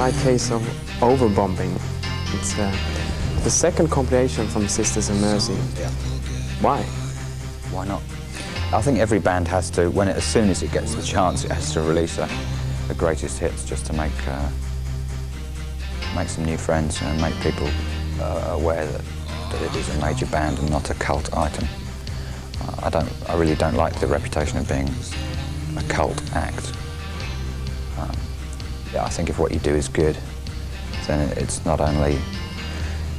slight case of overbombing. It's the second compilation from Sisters of Mercy. Yeah. Why? Why not? I think every band has to, as soon as it gets the chance, it has to release a greatest hits just to make some new friends and make people aware that it is a major band and not a cult item. I really don't like the reputation of being a cult act. Yeah, I think if what you do is good, then it's not only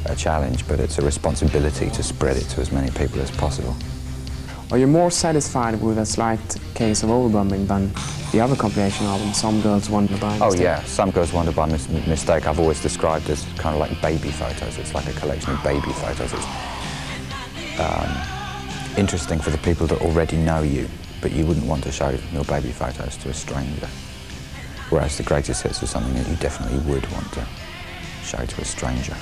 a challenge, but it's a responsibility to spread it to as many people as possible. Are you more satisfied with a slight case of overbombing than the other compilation album, Some Girls Wander by Mistake? Oh yeah, Some Girls Wander by Mistake I've always described as kind of like baby photos. It's like a collection of baby photos. It's interesting for the people that already know you, but you wouldn't want to show your baby photos to a stranger. Whereas the greatest hits are something that you definitely would want to show to a stranger.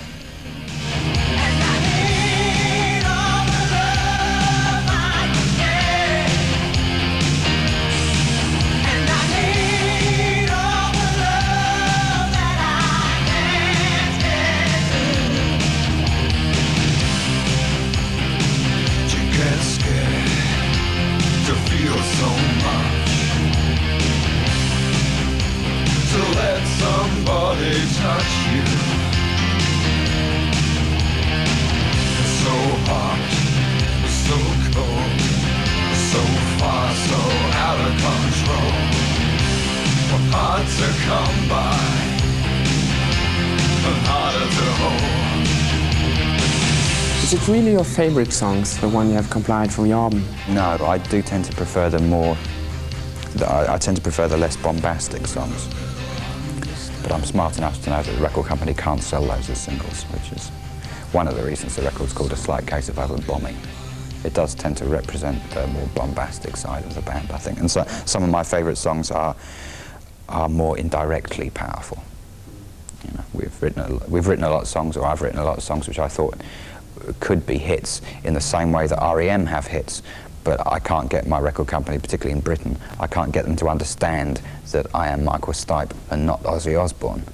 Somebody touch you. It's so hot, so cold, so far, so out of control. Hard to come by, and harder to hold. Is it really your favorite songs, the one you have compiled from your album? No, I do tend to prefer the I tend to prefer the less bombastic songs. But I'm smart enough to know that the record company can't sell those as singles, which is one of the reasons the record's called A Slight Case of Overbombing. It does tend to represent the more bombastic side of the band, I think. And so some of my favourite songs are more indirectly powerful. You know, we've written a lot of songs, or I've written a lot of songs which I thought could be hits in the same way that R.E.M. have hits, but I can't get my record company, particularly in Britain, I can't get them to understand that I am Michael Stipe and not Ozzy Osbourne.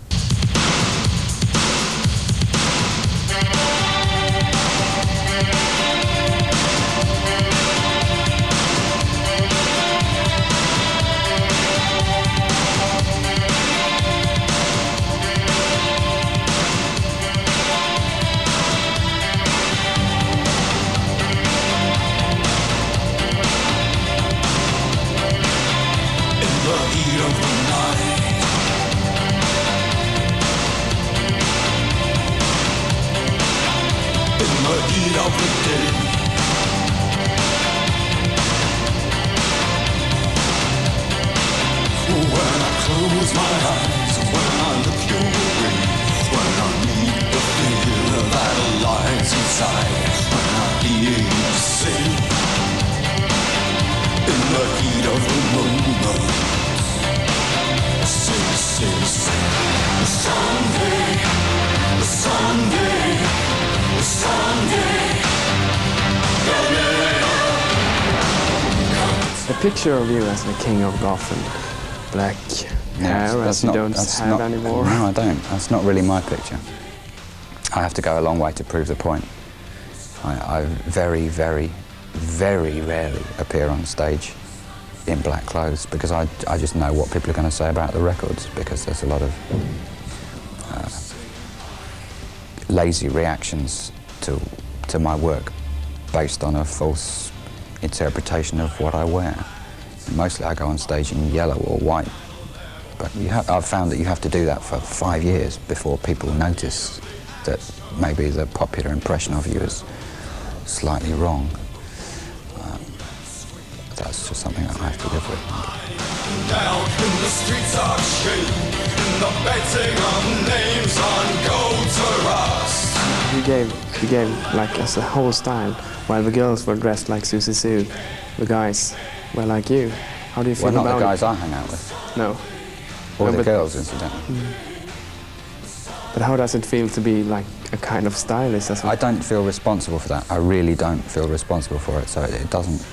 A picture of you as the king of goth and black hair, as you don't have anymore. No, I don't. That's not really my picture. I have to go a long way to prove the point. I very, very, very rarely appear on stage in black clothes because I just know what people are going to say about the records, because there's a lot of lazy reactions to my work based on a false interpretation of what I wear. Mostly I go on stage in yellow or white, but I've found that you have to do that for 5 years before people notice that maybe the popular impression of you is slightly wrong. That's just something that I have to live with. Down in the streets of shame, in the betting on names on gold to rust. You gave like as a whole style, while the girls were dressed like Susie Sue, the guys were like you. How do you feel about it? Well, not the guys I hang out with. No. Or the girls, incidentally. But how does it feel to be like a kind of stylist as well? I don't feel responsible for that. I really don't feel responsible for it, so it doesn't,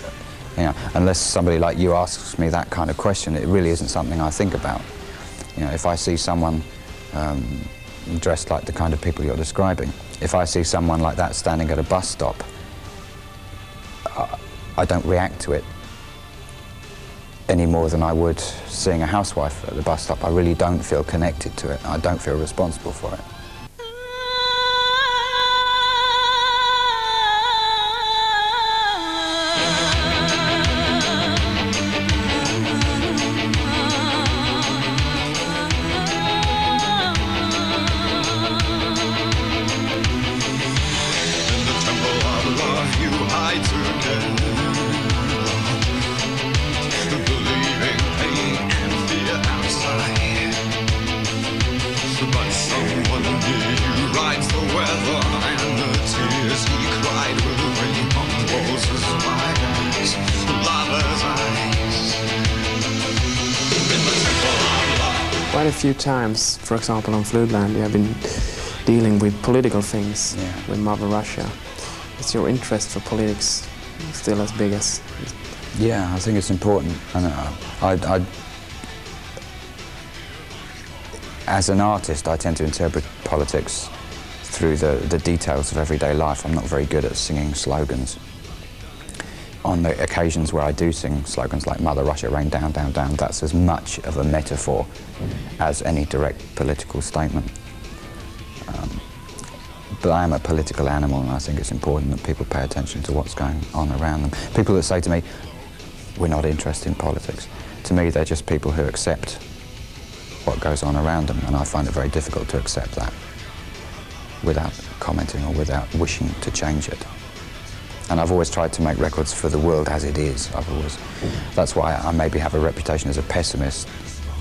you know, unless somebody like you asks me that kind of question, it really isn't something I think about. You know, if I see someone dressed like the kind of people you're describing. If I see someone like that standing at a bus stop, I don't react to it any more than I would seeing a housewife at the bus stop. I really don't feel connected to it. I don't feel responsible for it. Quite a few times, for example, on Fluidland, you have been dealing with political things with Mother Russia. Is your interest for politics still as big as? Yeah, I think it's important. And as an artist, I tend to interpret politics through the details of everyday life. I'm not very good at singing slogans. On the occasions where I do sing slogans like Mother Russia, rain down, down, down, that's as much of a metaphor as any direct political statement. But I am a political animal, and I think it's important that people pay attention to what's going on around them. People that say to me, we're not interested in politics, to me they're just people who accept what goes on around them, and I find it very difficult to accept that without commenting or without wishing to change it. And I've always tried to make records for the world as it is. That's why I maybe have a reputation as a pessimist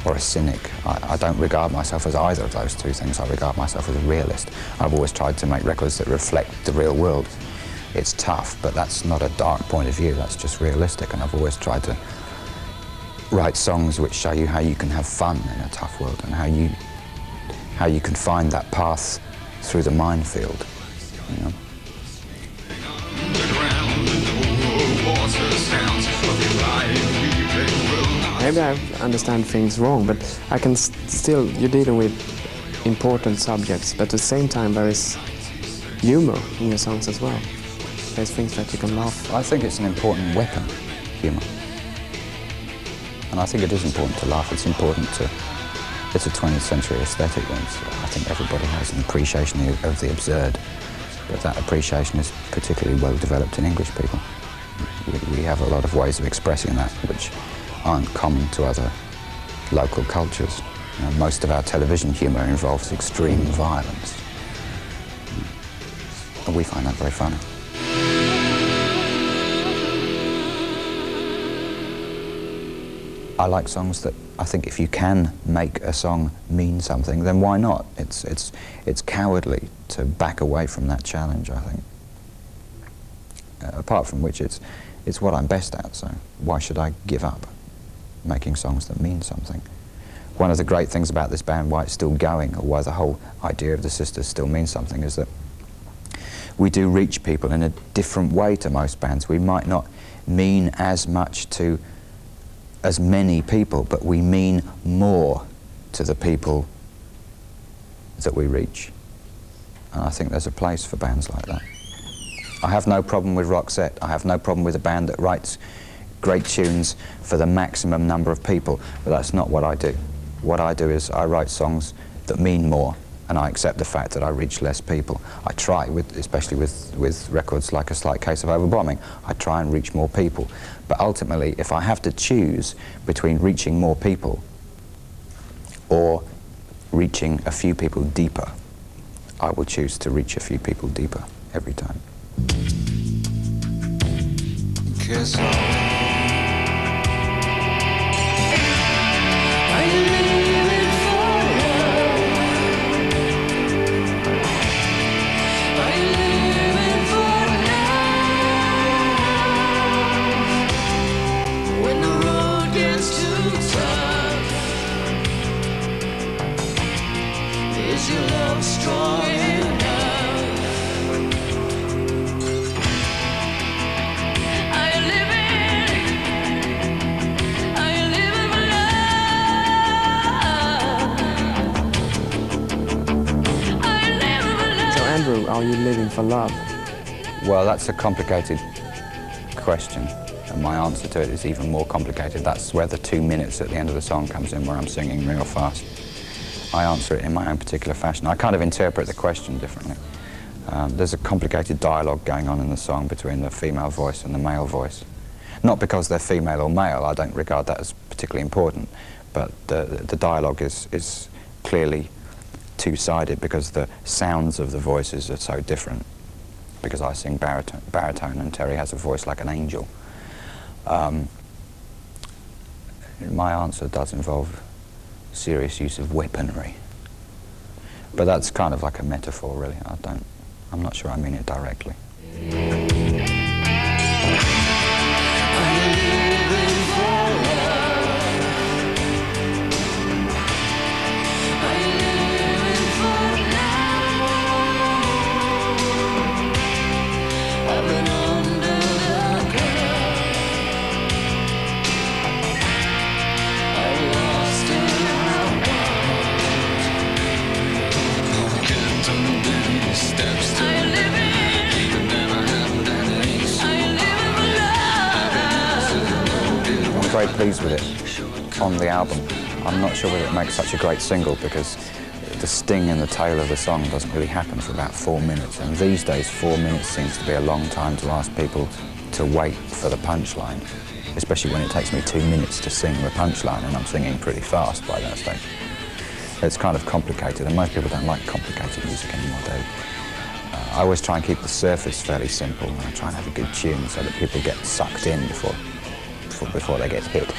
or a cynic. I don't regard myself as either of those two things. I regard myself as a realist. I've always tried to make records that reflect the real world. It's tough, but that's not a dark point of view, that's just realistic. And I've always tried to write songs which show you how you can have fun in a tough world, and how you can find that path through the minefield, you know. Maybe I understand things wrong, but I can still, you're dealing with important subjects, but at the same time there is humor in your songs as well. There's things that you can laugh. I think it's an important weapon, humor. And I think it is important to laugh. It's important to, it's a 20th century aesthetic. I think everybody has an appreciation of the absurd, but that appreciation is particularly well developed in English people. We have a lot of ways of expressing that which aren't common to other local cultures. You know, most of our television humour involves extreme violence. And we find that very funny. I like songs that I think if you can make a song mean something, then why not? It's cowardly to back away from that challenge, I think. Apart from which it's what I'm best at, so why should I give up making songs that mean something? One of the great things about this band, why it's still going, or why the whole idea of the Sisters still means something, is that we do reach people in a different way to most bands. We might not mean as much to as many people, but we mean more to the people that we reach. And I think there's a place for bands like that. I have no problem with Roxette. I have no problem with a band that writes great tunes for the maximum number of people, but that's not what I do. What I do is I write songs that mean more, and I accept the fact that I reach less people. I try, especially with records like A Slight Case of Overbombing, I try and reach more people. But ultimately, if I have to choose between reaching more people or reaching a few people deeper, I will choose to reach a few people deeper every time. 'Cause Andrew, are you living for love? Well, that's a complicated question, and my answer to it is even more complicated. That's where the 2 minutes at the end of the song comes in, where I'm singing real fast. I answer it in my own particular fashion. I kind of interpret the question differently. There's a complicated dialogue going on in the song between the female voice and the male voice. Not because they're female or male, I don't regard that as particularly important, but the dialogue is clearly two-sided because the sounds of the voices are so different. Because I sing baritone and Terry has a voice like an angel. My answer does involve serious use of weaponry. But that's kind of like a metaphor, really. I'm not sure I mean it directly. Very pleased with it on the album. I'm not sure whether it makes such a great single because the sting in the tail of the song doesn't really happen for about 4 minutes, and these days 4 minutes seems to be a long time to ask people to wait for the punchline, especially when it takes me 2 minutes to sing the punchline and I'm singing pretty fast by that stage. It's kind of complicated, and most people don't like complicated music anymore, do they? I always try and keep the surface fairly simple, and I try and have a good tune so that people get sucked in before they get hit.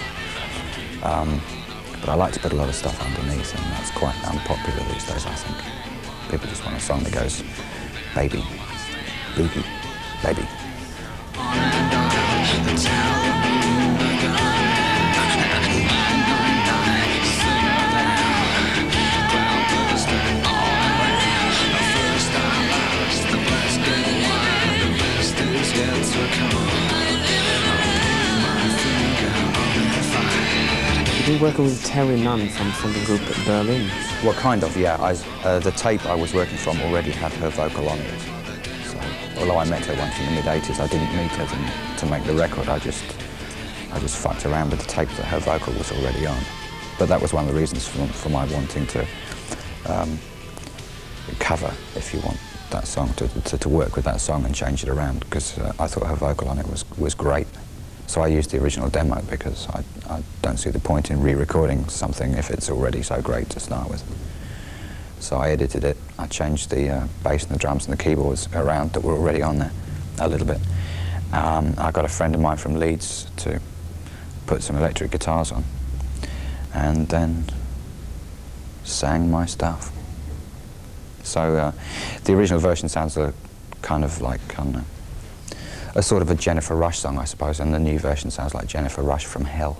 But I like to put a lot of stuff underneath, and that's quite unpopular these days, I think. People just want a song that goes, baby, boogie, baby. You've been working with Terry Nunn from the group Berlin. Well, kind of, yeah. The tape I was working from already had her vocal on it. So, although I met her once in the mid-'80s, I didn't meet her to make the record. I just fucked around with the tape that her vocal was already on. But that was one of the reasons for my wanting to cover, if you want, that song, to work with that song and change it around, because I thought her vocal on it was great. So I used the original demo because I don't see the point in re-recording something if it's already so great to start with. So I edited it. I changed the bass and the drums and the keyboards around that were already on there a little bit. I got a friend of mine from Leeds to put some electric guitars on and then sang my stuff. So the original version sounds kind of like, I don't know, a sort of a Jennifer Rush song, I suppose, and the new version sounds like Jennifer Rush from hell.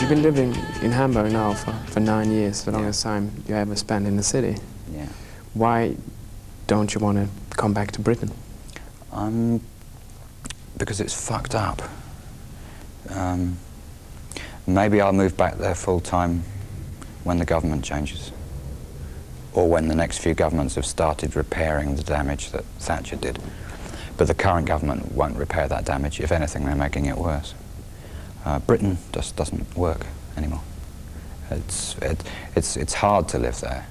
You've been living in Hamburg now for 9 years, the longest time you ever spent in the city. Yeah. Why don't you want to come back to Britain? Because it's fucked up. Maybe I'll move back there full time when the government changes, or when the next few governments have started repairing the damage that Thatcher did. But the current government won't repair that damage. If anything, they're making it worse. Britain just doesn't work anymore. It's hard to live there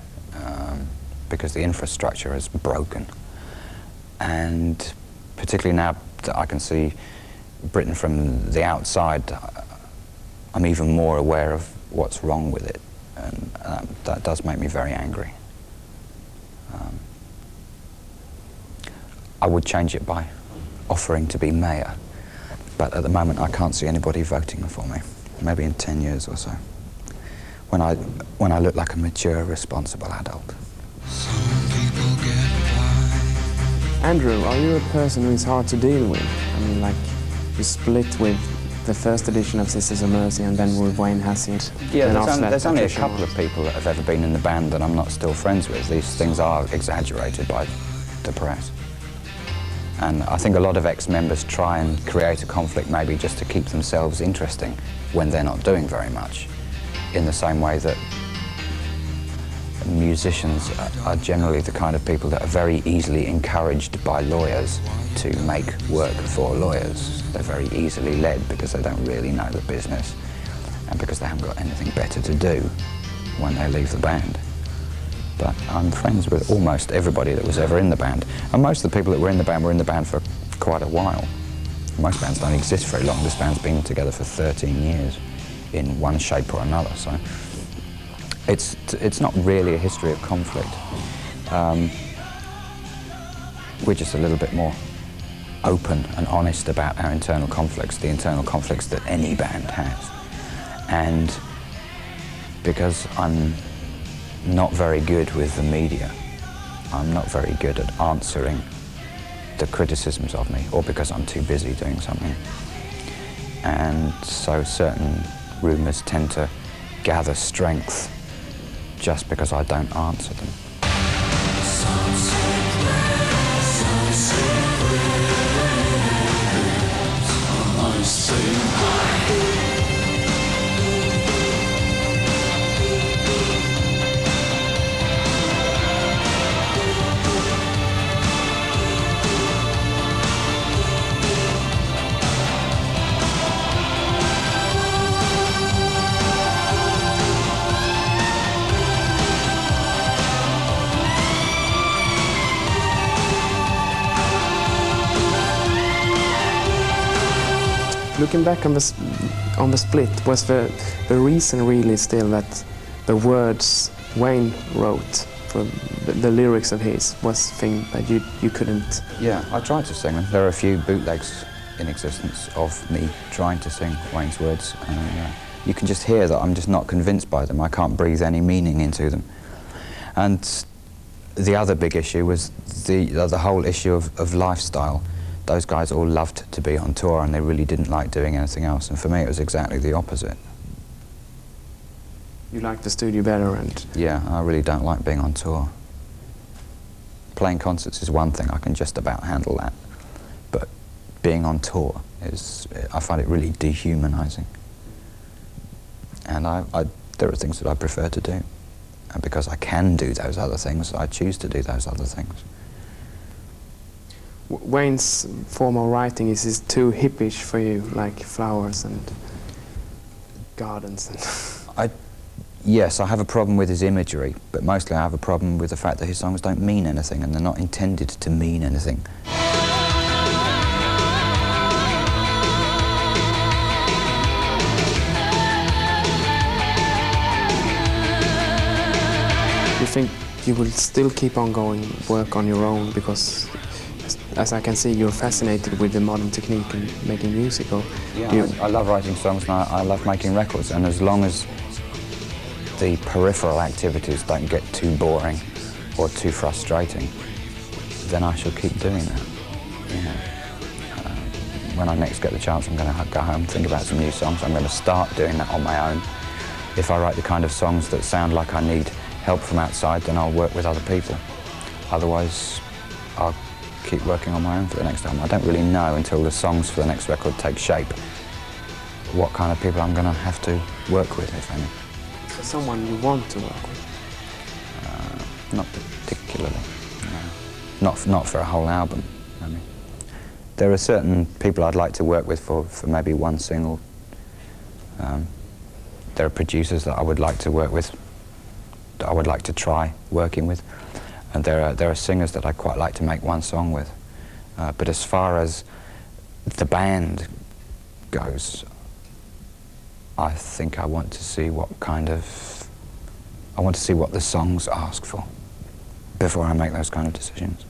because the infrastructure is broken. And particularly now that I can see Britain from the outside, I'm even more aware of what's wrong with it. And that does make me very angry. I would change it by offering to be mayor, but at the moment I can't see anybody voting for me. Maybe in 10 years or so, when I look like a mature, responsible adult. Andrew, are you a person who is hard to deal with? I mean, like, you split with the first edition of Sisters of Mercy and then with Wayne Hassett. Yeah, there's only a couple of people that have ever been in the band that I'm not still friends with. These things are exaggerated by the press. And I think a lot of ex-members try and create a conflict maybe just to keep themselves interesting when they're not doing very much, in the same way that musicians are generally the kind of people that are very easily encouraged by lawyers to make work for lawyers. They're very easily led because they don't really know the business and because they haven't got anything better to do when they leave the band. But I'm friends with almost everybody that was ever in the band. And most of the people that were in the band for quite a while. Most bands don't exist very long. This band's been together for 13 years in one shape or another. So it's not really a history of conflict. We're just a little bit more open and honest about our internal conflicts, the internal conflicts that any band has. And because I'm not very good with the media, I'm not very good at answering the criticisms of me, or because I'm too busy doing something. And so certain rumours tend to gather strength just because I don't answer them. Looking back on the split, was the reason really still that the words Wayne wrote for the lyrics of his was thing that you couldn't? Yeah, I tried to sing them. There are a few bootlegs in existence of me trying to sing Wayne's words. You can just hear that I'm just not convinced by them. I can't breathe any meaning into them. And the other big issue was the whole issue of lifestyle. Those guys all loved to be on tour and they really didn't like doing anything else. And for me, it was exactly the opposite. You like the studio better and... Yeah, I really don't like being on tour. Playing concerts is one thing, I can just about handle that. But being on tour is, I find it really dehumanizing. And there are things that I prefer to do. And because I can do those other things, I choose to do those other things. Wayne's form of writing is too hippish for you, like flowers and gardens and... Yes, I have a problem with his imagery, but mostly I have a problem with the fact that his songs don't mean anything and they're not intended to mean anything. You think you will still keep on going, work on your own, because as I can see, you're fascinated with the modern technique and making music? Or yeah, I love writing songs and I love making records, and as long as the peripheral activities don't get too boring or too frustrating, then I shall keep doing that. You know, when I next get the chance, I'm going to go home, think about some new songs. I'm going to start doing that on my own. If I write the kind of songs that sound like I need help from outside, then I'll work with other people. Otherwise, I'll keep working on my own for the next album. I don't really know until the songs for the next record take shape what kind of people I'm going to have to work with, if any. Is there someone you want to work with? Not particularly, no. Not for a whole album. I mean, there are certain people I'd like to work with for maybe one single. There are producers that I would like to work with, that I would like to try working with. And there are singers that I'd quite like to make one song with. But as far as the band goes, I think I want to see what the songs ask for before I make those kind of decisions.